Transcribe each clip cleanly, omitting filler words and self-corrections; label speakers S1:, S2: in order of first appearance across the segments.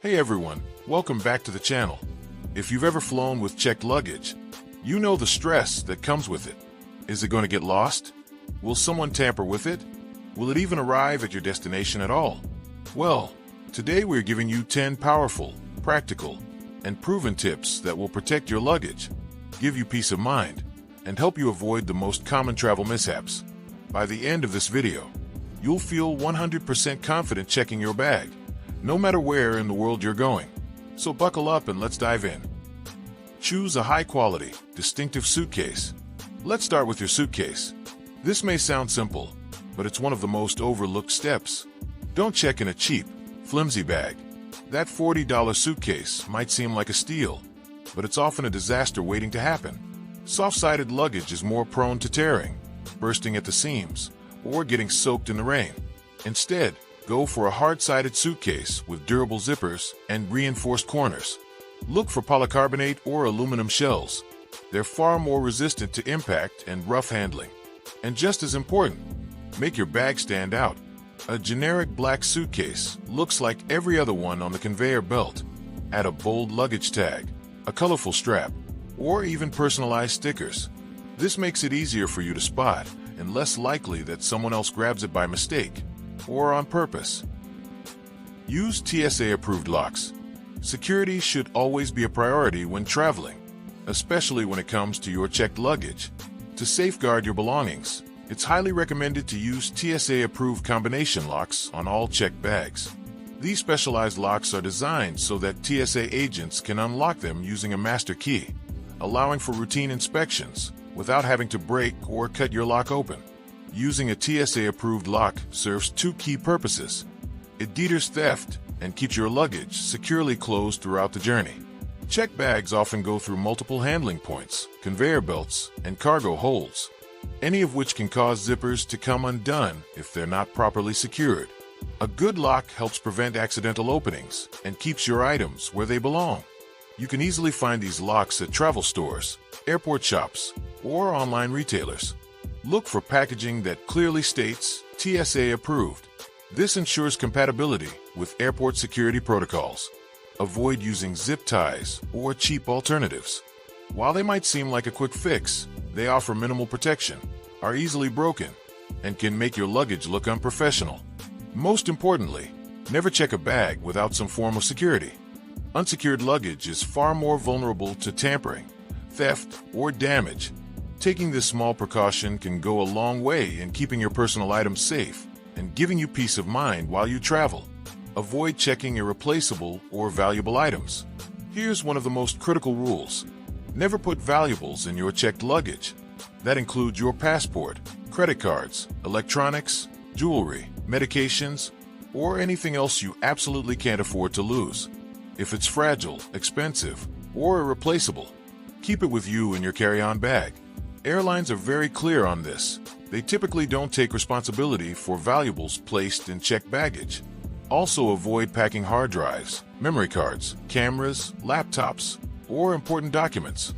S1: Hey everyone, welcome back to the channel. If you've ever flown with checked luggage, you know the stress that comes with it. Is it going to get lost? Will someone tamper with it? Will it even arrive at your destination at all? Well, today we're giving you 10 powerful, practical, and proven tips that will protect your luggage, give you peace of mind, and help you avoid the most common travel mishaps. By the end of this video, you'll feel 100% confident checking your bag, no matter where in the world you're going. So buckle up and let's dive in. Choose a high-quality, distinctive suitcase. Let's start with your suitcase. This may sound simple, but it's one of the most overlooked steps. Don't check in a cheap, flimsy bag. That $40 suitcase might seem like a steal, but it's often a disaster waiting to happen. Soft-sided luggage is more prone to tearing, bursting at the seams, or getting soaked in the rain. Instead, go for a hard-sided suitcase with durable zippers and reinforced corners. Look for polycarbonate or aluminum shells. They're far more resistant to impact and rough handling. And just as important, make your bag stand out. A generic black suitcase looks like every other one on the conveyor belt. Add a bold luggage tag, a colorful strap, or even personalized stickers. This makes it easier for you to spot and less likely that someone else grabs it by mistake or on purpose. Use TSA-approved locks. Security should always be a priority when traveling, especially when it comes to your checked luggage. To safeguard your belongings, it's highly recommended to use TSA-approved combination locks on all checked bags. These specialized locks are designed so that TSA agents can unlock them using a master key, allowing for routine inspections without having to break or cut your lock open. Using a TSA-approved lock serves two key purposes. It deters theft and keeps your luggage securely closed throughout the journey. Checked bags often go through multiple handling points, conveyor belts, and cargo holds, any of which can cause zippers to come undone if they're not properly secured. A good lock helps prevent accidental openings and keeps your items where they belong. You can easily find these locks at travel stores, airport shops, or online retailers. Look for packaging that clearly states TSA approved. This ensures compatibility with airport security protocols. Avoid using zip ties or cheap alternatives. While they might seem like a quick fix, they offer minimal protection, are easily broken, and can make your luggage look unprofessional. Most importantly, never check a bag without some form of security. Unsecured luggage is far more vulnerable to tampering, theft, or damage. Taking this small precaution can go a long way in keeping your personal items safe and giving you peace of mind while you travel. Avoid checking irreplaceable or valuable items. Here's one of the most critical rules. Never put valuables in your checked luggage. That includes your passport, credit cards, electronics, jewelry, medications, or anything else you absolutely can't afford to lose. If it's fragile, expensive, or irreplaceable, keep it with you in your carry-on bag. Airlines are very clear on this. They typically don't take responsibility for valuables placed in checked baggage. Also avoid packing hard drives, memory cards, cameras, laptops, or important documents.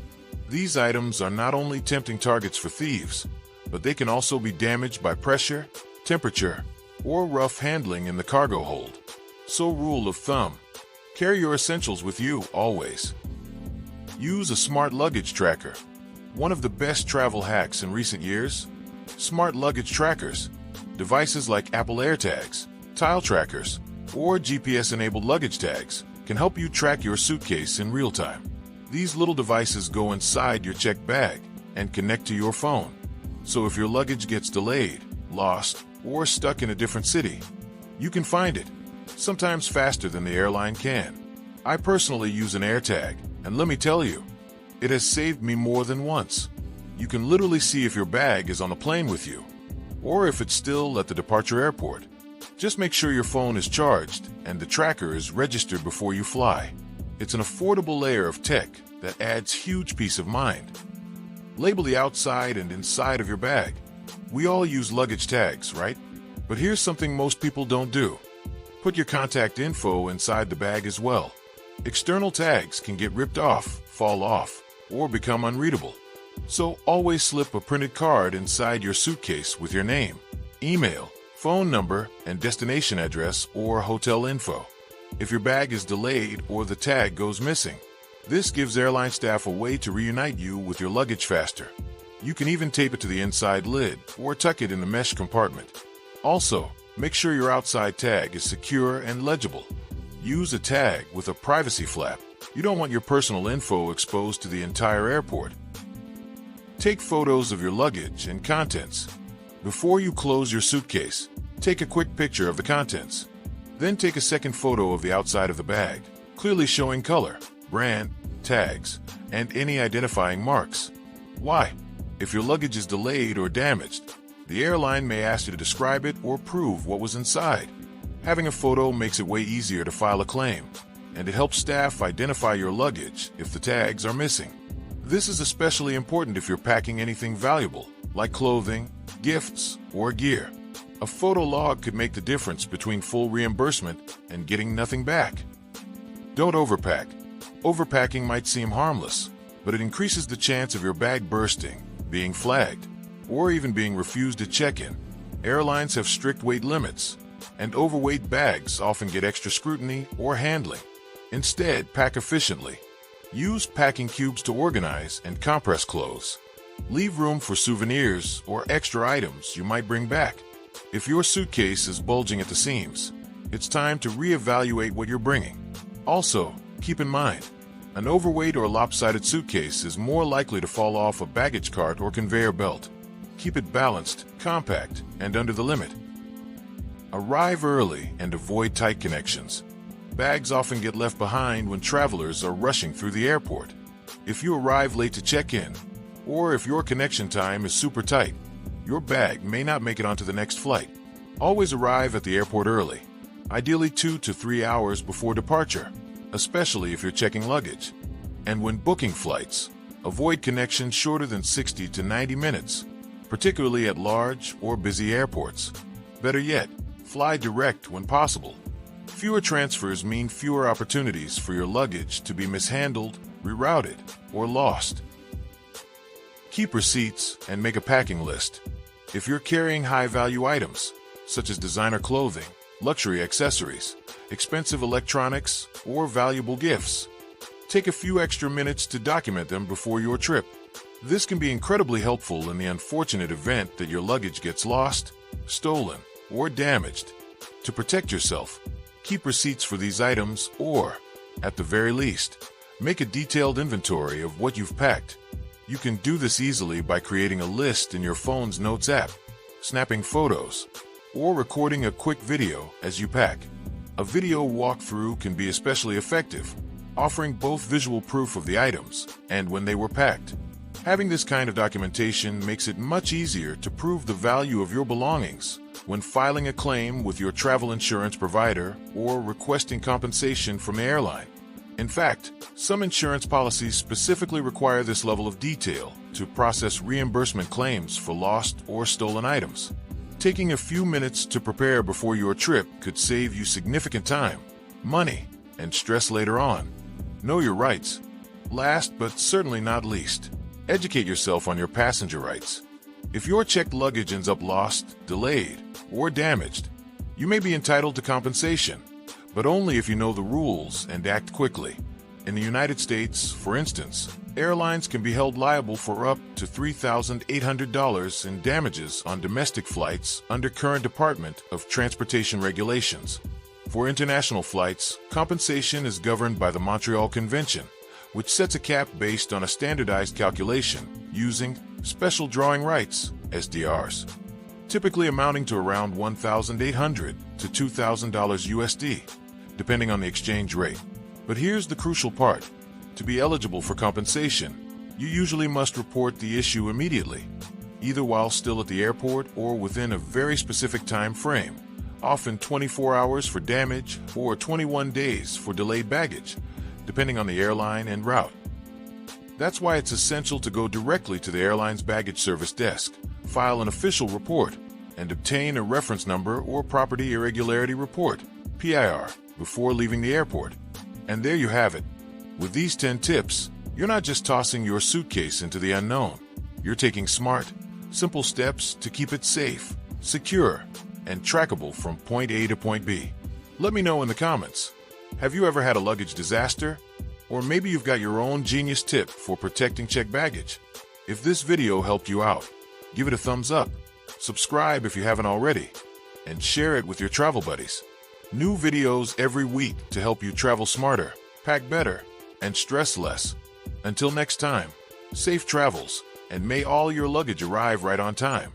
S1: These items are not only tempting targets for thieves, but they can also be damaged by pressure, temperature, or rough handling in the cargo hold. So rule of thumb, carry your essentials with you always. Use a smart luggage tracker. One of the best travel hacks in recent years? Smart luggage trackers. Devices like Apple AirTags, tile trackers, or GPS-enabled luggage tags can help you track your suitcase in real time. These little devices go inside your checked bag and connect to your phone. So if your luggage gets delayed, lost, or stuck in a different city, you can find it, sometimes faster than the airline can. I personally use an AirTag, and let me tell you, it has saved me more than once. You can literally see if your bag is on the plane with you, or if it's still at the departure airport. Just make sure your phone is charged and the tracker is registered before you fly. It's an affordable layer of tech that adds huge peace of mind. Label the outside and inside of your bag. We all use luggage tags, right? But here's something most people don't do. Put your contact info inside the bag as well. External tags can get ripped off, fall off, or become unreadable. So always slip a printed card inside your suitcase with your name, email, phone number, and destination address or hotel info. if your bag is delayed or the tag goes missing. This gives airline staff a way to reunite you with your luggage faster. You can even tape it to the inside lid or tuck it in the mesh compartment. Also, make sure your outside tag is secure and legible. Use a tag with a privacy flap. You don't want your personal info exposed to the entire airport. Take photos of your luggage and contents. Before you close your suitcase, take a quick picture of the contents. Then take a second photo of the outside of the bag, clearly showing color, brand, tags, and any identifying marks. Why? If your luggage is delayed or damaged, the airline may ask you to describe it or prove what was inside. Having a photo makes it way easier to file a claim, and it helps staff identify your luggage if the tags are missing. This is especially important if you're packing anything valuable, like clothing, gifts, or gear. A photo log could make the difference between full reimbursement and getting nothing back. Don't overpack. Overpacking might seem harmless, but it increases the chance of your bag bursting, being flagged, or even being refused at check-in. Airlines have strict weight limits, and overweight bags often get extra scrutiny or handling. Instead, pack efficiently. Use packing cubes to organize and compress clothes. Leave room for souvenirs or extra items you might bring back. If your suitcase is bulging at the seams, it's time to reevaluate what you're bringing. Also, keep in mind, an overweight or lopsided suitcase is more likely to fall off a baggage cart or conveyor belt. Keep it balanced, compact, and under the limit. Arrive early and avoid tight connections. Bags often get left behind when travelers are rushing through the airport. If you arrive late to check-in, or if your connection time is super tight, your bag may not make it onto the next flight. Always arrive at the airport early, ideally 2 to 3 hours before departure, especially if you're checking luggage. And when booking flights, avoid connections shorter than 60 to 90 minutes, particularly at large or busy airports. Better yet, fly direct when possible. Fewer transfers mean fewer opportunities for your luggage to be mishandled, rerouted, or lost. Keep receipts and make a packing list. If you're carrying high-value items, such as designer clothing, luxury accessories, expensive electronics, or valuable gifts, take a few extra minutes to document them before your trip. This can be incredibly helpful in the unfortunate event that your luggage gets lost, stolen, or damaged. To protect yourself, keep receipts for these items or, at the very least, make a detailed inventory of what you've packed. You can do this easily by creating a list in your phone's Notes app, snapping photos, or recording a quick video as you pack. A video walkthrough can be especially effective, offering both visual proof of the items and when they were packed. Having this kind of documentation makes it much easier to prove the value of your belongings when filing a claim with your travel insurance provider or requesting compensation from the airline. In fact, some insurance policies specifically require this level of detail to process reimbursement claims for lost or stolen items. Taking a few minutes to prepare before your trip could save you significant time, money, and stress later on. Know your rights. Last but certainly not least, educate yourself on your passenger rights. If your checked luggage ends up lost, delayed, or damaged, you may be entitled to compensation, but only if you know the rules and act quickly. In the United States, for instance, airlines can be held liable for up to $3,800 in damages on domestic flights under current Department of Transportation regulations. For international flights, compensation is governed by the Montreal Convention, which sets a cap based on a standardized calculation using special drawing rights, SDRs, typically amounting to around $1,800 to $2,000 USD, depending on the exchange rate. But here's the crucial part. To be eligible for compensation, you usually must report the issue immediately, either while still at the airport or within a very specific time frame, often 24 hours for damage or 21 days for delayed baggage, depending on the airline and route. That's why it's essential to go directly to the airline's baggage service desk, file an official report, and obtain a reference number or property irregularity report, PIR, before leaving the airport. And there you have it. With these 10 tips, you're not just tossing your suitcase into the unknown. You're taking smart, simple steps to keep it safe, secure, and trackable from point A to point B. Let me know in the comments. Have you ever had a luggage disaster? Or maybe you've got your own genius tip for protecting checked baggage. If this video helped you out, give it a thumbs up, subscribe if you haven't already, and share it with your travel buddies. New videos every week to help you travel smarter, pack better, and stress less. Until next time, safe travels, and may all your luggage arrive right on time.